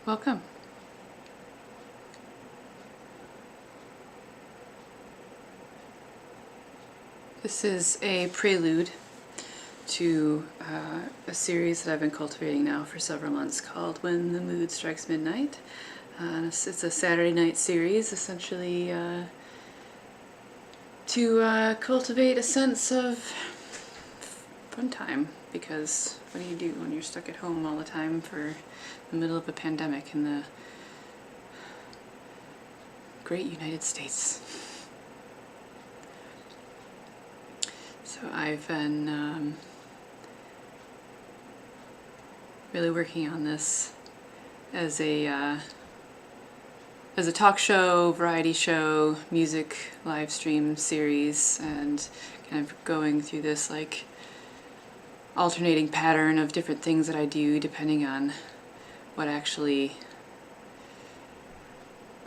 Welcome. This is a prelude to a series that I've been cultivating now for several months called When the Mood Strikes Midnight. It's a Saturday night series, essentially to cultivate a sense of fun time, because what do you do when you're stuck at home all the time for the middle of a pandemic in the great United States? So I've been really working on this as a talk show, variety show, music live stream series, and kind of going through this like alternating pattern of different things that I do depending on what actually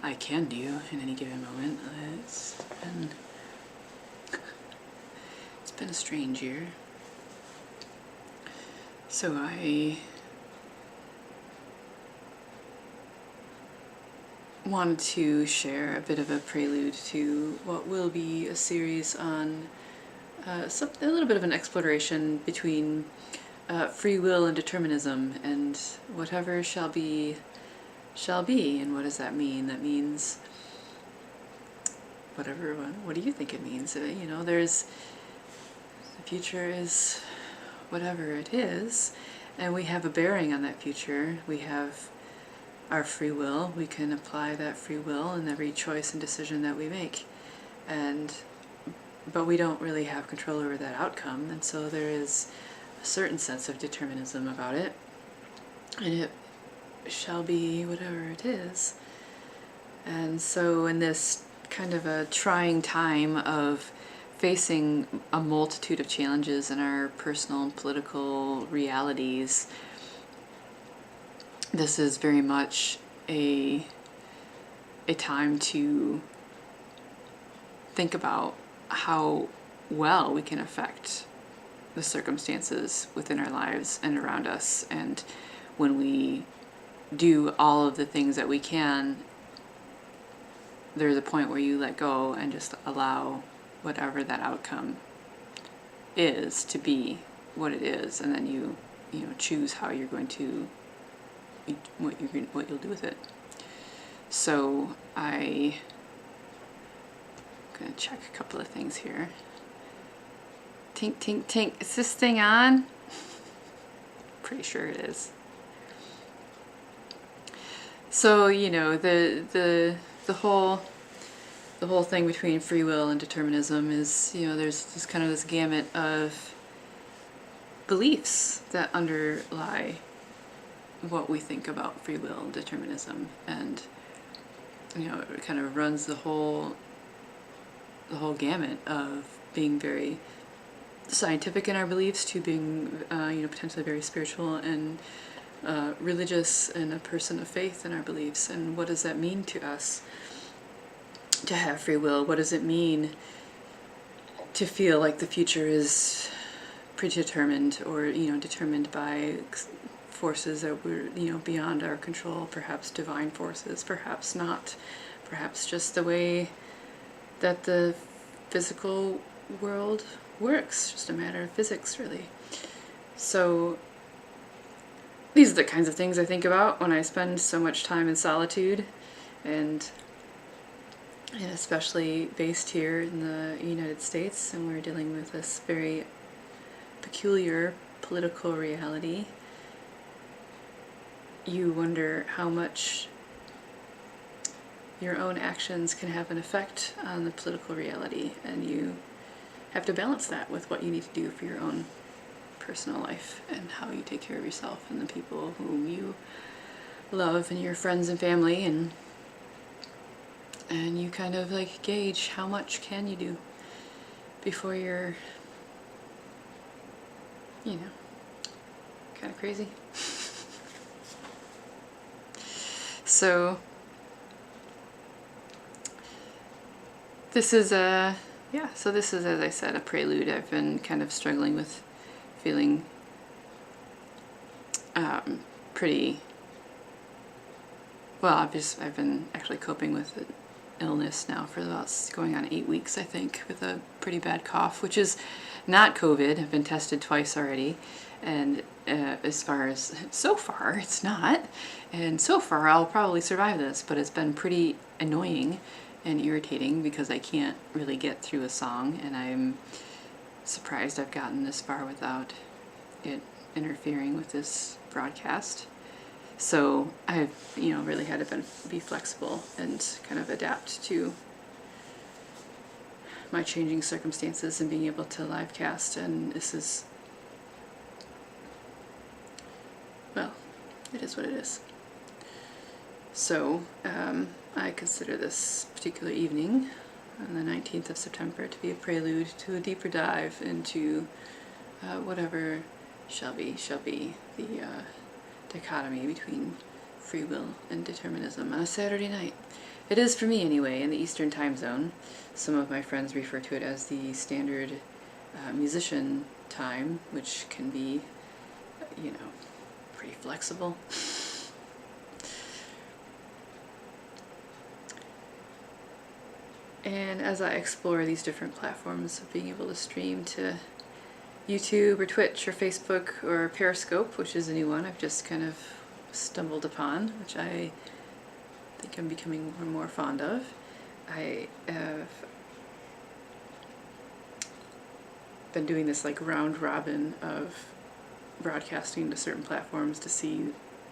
I can do in any given moment. It's been a strange year. So I wanted to share a bit of a prelude to what will be a series on a little bit of an exploration between free will and determinism, and whatever shall be, and what does that mean? That means whatever. What do you think it means? There's the future is whatever it is, and we have a bearing on that future. We have our free will. We can apply that free will in every choice and decision that we make, but we don't really have control over that outcome, and so there is a certain sense of determinism about it, and it shall be whatever it is. And so in this kind of a trying time of facing a multitude of challenges in our personal and political realities, this is very much a time to think about how well we can affect the circumstances within our lives and around us. And when we do all of the things that we can, there's a point where you let go and just allow whatever that outcome is to be what it is, and then you choose how you're going to what you'll do with it. So I'm gonna check a couple of things here. Tink, tink, tink. Is this thing on? Pretty sure it is. So the whole thing between free will and determinism is, there's this kind of this gamut of beliefs that underlie what we think about free will and determinism, and it kind of runs the whole gamut of being very scientific in our beliefs to being potentially very spiritual and religious and a person of faith in our beliefs. And what does that mean to us to have free will? What does it mean to feel like the future is predetermined, or determined by forces that were beyond our control, perhaps divine forces, perhaps not, perhaps just the way that the physical world works, just a matter of physics, really. So these are the kinds of things I think about when I spend so much time in solitude, and especially based here in the United States, and we're dealing with this very peculiar political reality. You wonder how much your own actions can have an effect on the political reality, and you have to balance that with what you need to do for your own personal life and how you take care of yourself and the people whom you love and your friends and family, and you kind of like gauge how much can you do before you're kind of crazy. So this is as I said, a prelude. I've been kind of struggling with feeling pretty well, I've been actually coping with an illness now for about going on 8 weeks, I think, with a pretty bad cough, which is not COVID. I've been tested twice already, and as far as so far, it's not. And so far, I'll probably survive this, but it's been pretty annoying and irritating because I can't really get through a song, and I'm surprised I've gotten this far without it interfering with this broadcast. So I've, really had to be flexible and kind of adapt to my changing circumstances and being able to live cast. And this is, well, it is what it is. So I consider this particular evening on the 19th of September to be a prelude to a deeper dive into whatever shall be the dichotomy between free will and determinism on a Saturday night. It is for me anyway, in the Eastern time zone. Some of my friends refer to it as the standard musician time, which can be, pretty flexible. And as I explore these different platforms of being able to stream to YouTube or Twitch or Facebook or Periscope, which is a new one I've just kind of stumbled upon, which I think I'm becoming more and more fond of. I have been doing this like round robin of broadcasting to certain platforms to see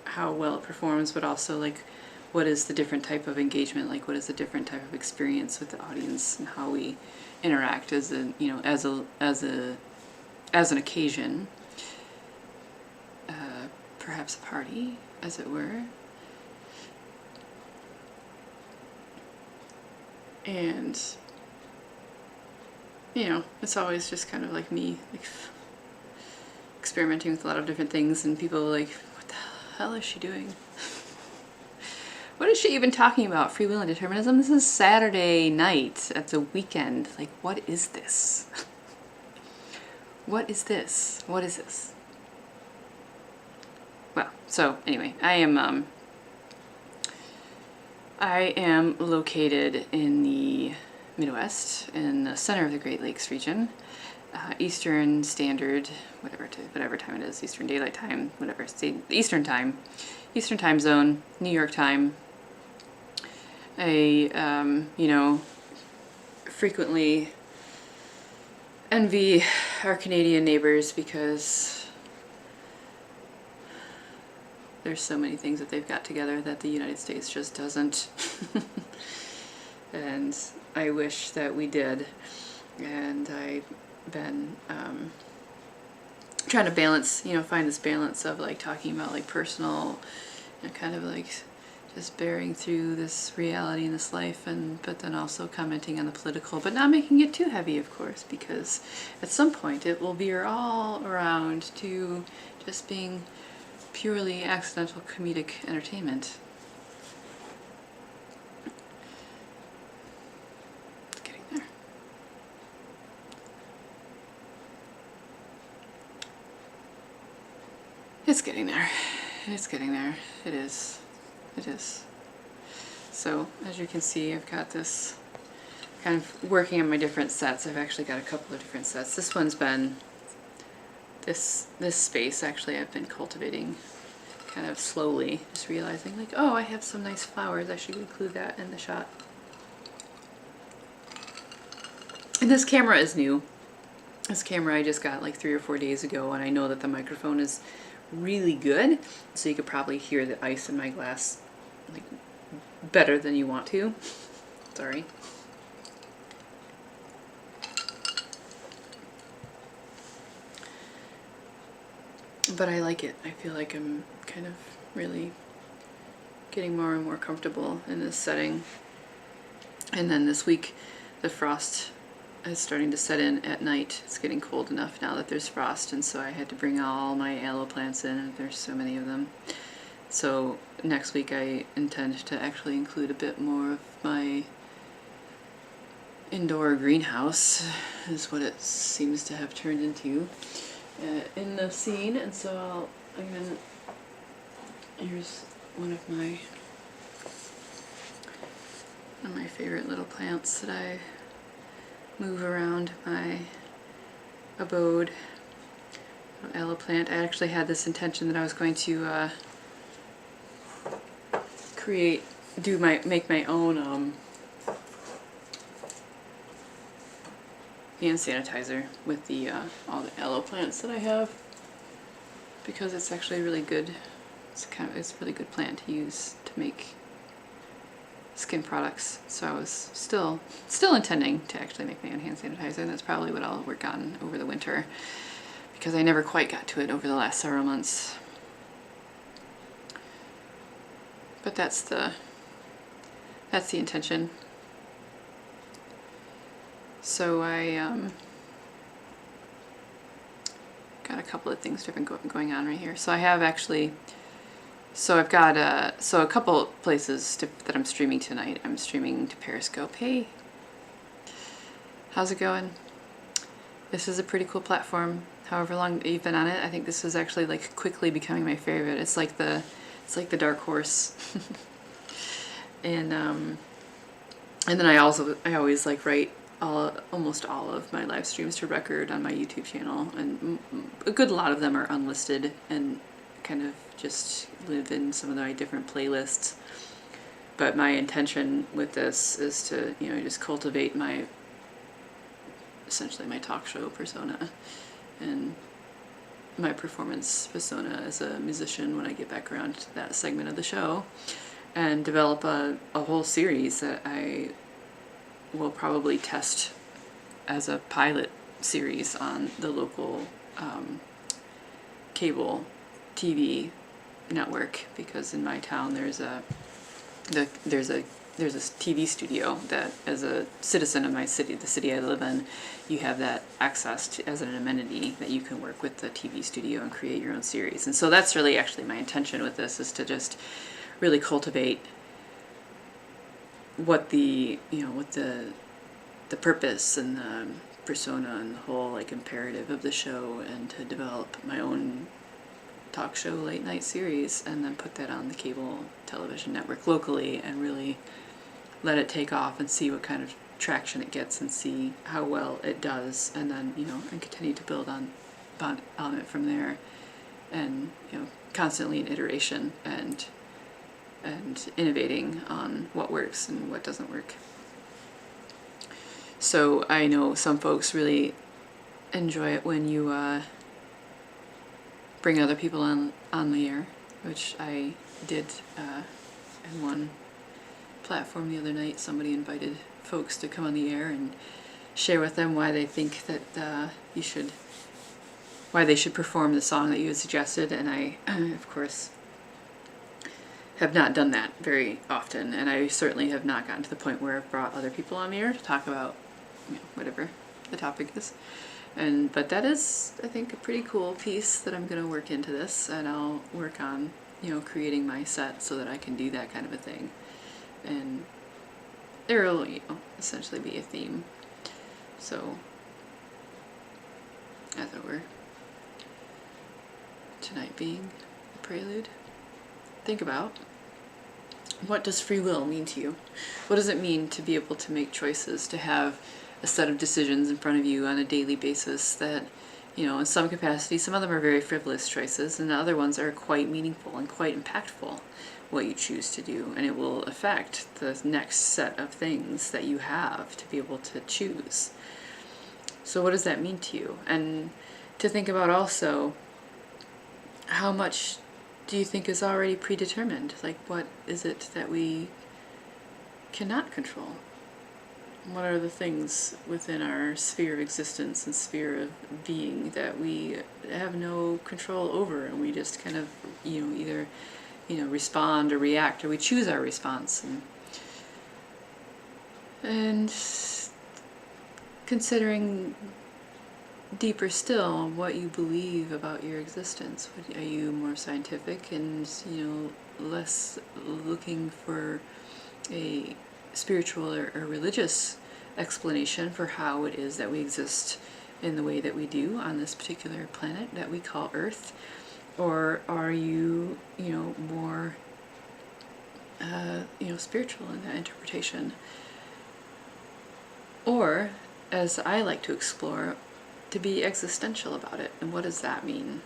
how well it performs, but also like what is the different type of engagement, like what is the different type of experience with the audience and how we interact as an occasion, perhaps a party, as it were. And it's always just kind of like me experimenting with a lot of different things, and people are like, what the hell is she doing? What is she even talking about? Free will and determinism? This is Saturday night at the weekend. Like, what is this? What is this? What is this? Well, so anyway, I am located in the Midwest, in the center of the Great Lakes region, Eastern Standard, whatever time it is, Eastern Daylight Time, whatever, Eastern Time Zone, New York time. I, frequently envy our Canadian neighbors because there's so many things that they've got together that the United States just doesn't. And I wish that we did. And I've been trying to balance, find this balance of like talking about like personal, kind of like just bearing through this reality in this life, but then also commenting on the political, but not making it too heavy, of course, because at some point it will veer all around to just being purely accidental comedic entertainment. It's getting there. It's getting there. It's getting there. It is. It is. So, as you can see, I've got this kind of working on my different sets. I've actually got a couple of different sets. This one's been, this space actually I've been cultivating kind of slowly, just realizing like, oh, I have some nice flowers. I should include that in the shot. And this camera is new. This camera I just got like 3 or 4 days ago, and I know that the microphone is really good, so you could probably hear the ice in my glass like better than you want to. Sorry. But I like it. I feel like I'm kind of really getting more and more comfortable in this setting. And then this week the frost is starting to set in at night. It's getting cold enough now that there's frost, and so I had to bring all my aloe plants in. There's so many of them. So next week I intend to actually include a bit more of my indoor greenhouse, is what it seems to have turned into in the scene. And so here's one of my One of my favorite little plants that I move around my abode. Aloe plant. I actually had this intention that I was going to make my own hand sanitizer with the all the aloe plants that I have, because it's actually really good. It's a really good plant to use to make skin products. So I was still intending to actually make my own hand sanitizer, and that's probably what I'll work on over the winter, because I never quite got to it over the last several months. But that's the intention. So I got a couple of things different going on right here. So I have actually, I've got a couple places that I'm streaming tonight. I'm streaming to Periscope. Hey, how's it going? This is a pretty cool platform. However long you've been on it, I think this is actually like quickly becoming my favorite. It's like the dark horse. And then I always like write almost all of my live streams to record on my YouTube channel, and a good lot of them are unlisted and kind of just live in some of my different playlists. But my intention with this is to, just cultivate essentially my talk show persona and my performance persona as a musician when I get back around to that segment of the show, and develop a whole series that I will probably test as a pilot series on the local cable TV network, because in my town there's a TV studio that, as a citizen of my city, the city I live in, you have that access to as an amenity, that you can work with the TV studio and create your own series. And so that's really actually my intention with this, is to just really cultivate what the purpose and the persona and the whole like imperative of the show, and to develop my own talk show late night series, and then put that on the cable television network locally, and really let it take off and see what kind of traction it gets, and see how well it does, and then and continue to build on it from there, and constantly in iteration and innovating on what works and what doesn't work. So I know some folks really enjoy it when you bring other people on the air, which I did in one platform the other night. Somebody invited folks to come on the air and share with them why they think that why they should perform the song that you had suggested, and I of course have not done that very often, and I certainly have not gotten to the point where I've brought other people on the air to talk about whatever the topic is. But that is, I think, a pretty cool piece that I'm going to work into this, and I'll work on creating my set so that I can do that kind of a thing, and there will essentially be a theme. So, as it were, tonight being the prelude, think about, what does free will mean to you? What does it mean to be able to make choices, to have a set of decisions in front of you on a daily basis that, in some capacity, some of them are very frivolous choices, and the other ones are quite meaningful and quite impactful, what you choose to do, and it will affect the next set of things that you have to be able to choose. So what does that mean to you? And to think about also, how much do you think is already predetermined? Like, what is it that we cannot control? What are the things within our sphere of existence and sphere of being that we have no control over, and we just kind of, either, respond or react, or we choose our response? And considering deeper still what you believe about your existence. Are you more scientific and less looking for a spiritual or religious explanation for how it is that we exist in the way that we do on this particular planet that we call Earth? Or are you more spiritual in that interpretation. Or, as I like to explore, to be existential about it. And what does that mean?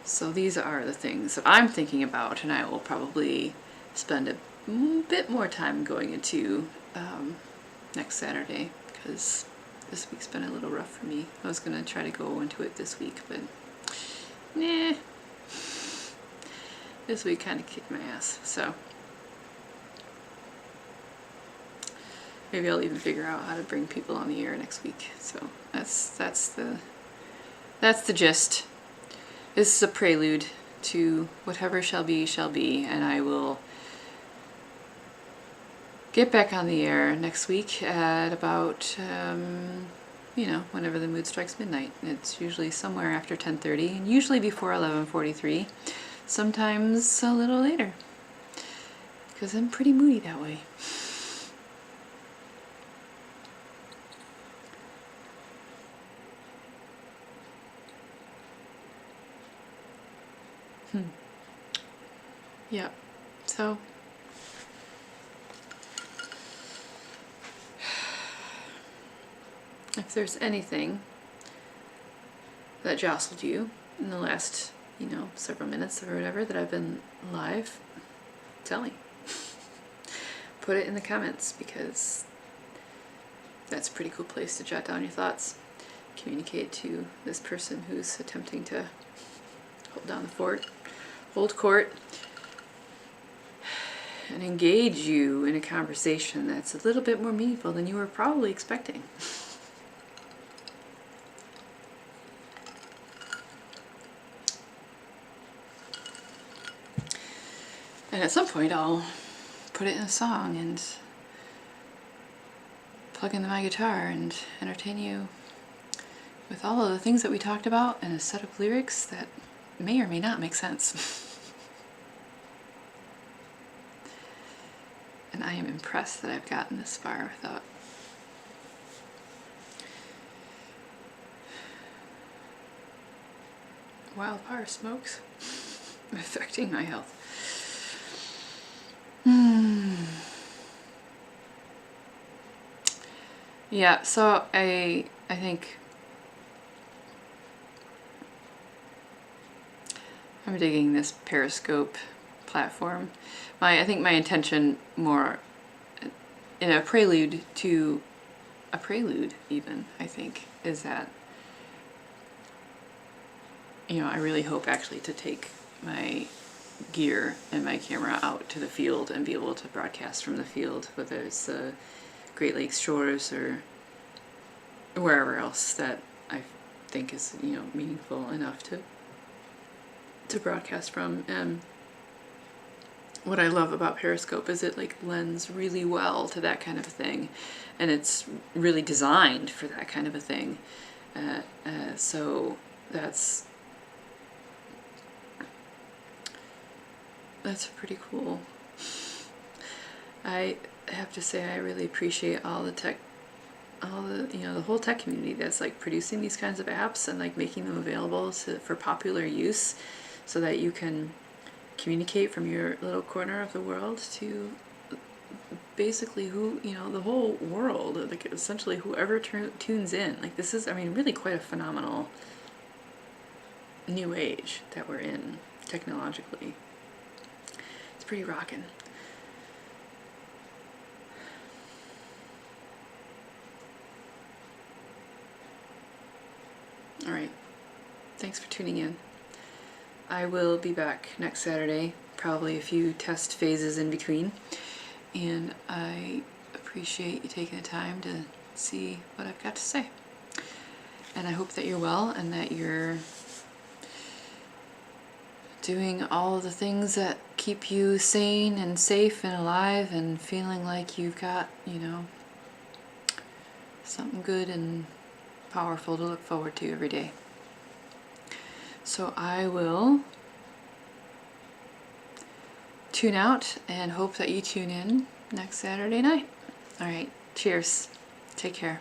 So these are the things that I'm thinking about, and I will probably spend a bit more time going into next Saturday, because this week's been a little rough for me. I was going to try to go into it this week, but nah. This week kind of kicked my ass, so maybe I'll even figure out how to bring people on the air next week. So that's the gist. This is a prelude to whatever shall be, and I will get back on the air next week at about whenever the mood strikes midnight. It's usually somewhere after 10:30, and usually before 11:43. Sometimes a little later, because I'm pretty moody that way. Yeah, so if there's anything that jostled you in the last, several minutes or whatever that I've been live, tell me. Put it in the comments, because that's a pretty cool place to jot down your thoughts. Communicate to this person who's attempting to hold down the fort, hold court, and engage you in a conversation that's a little bit more meaningful than you were probably expecting. And at some point I'll put it in a song and plug in my guitar and entertain you with all of the things that we talked about and a set of lyrics that may or may not make sense. And I am impressed that I've gotten this far without wildfire smokes affecting my health. Yeah, so I think I'm digging this Periscope platform. I think my intention more in a prelude to a prelude even, I think, is that I really hope actually to take my gear and my camera out to the field and be able to broadcast from the field, whether it's the Great Lakes shores or wherever else that I think is meaningful enough to broadcast from. And what I love about Periscope is it lends really well to that kind of a thing, and it's really designed for that kind of a thing. So that's pretty cool. I have to say I really appreciate all the the whole tech community that's producing these kinds of apps and making them available for popular use, so that you can communicate from your little corner of the world to basically the whole world, essentially whoever tunes in. This is, really quite a phenomenal new age that we're in technologically. It's pretty rockin'. All right, thanks for tuning in. I will be back next Saturday, probably a few test phases in between, and I appreciate you taking the time to see what I've got to say. And I hope that you're well and that you're doing all of the things that keep you sane and safe and alive and feeling like you've got, something good and powerful to look forward to every day. So I will tune out and hope that you tune in next Saturday night. All right, cheers. Take care.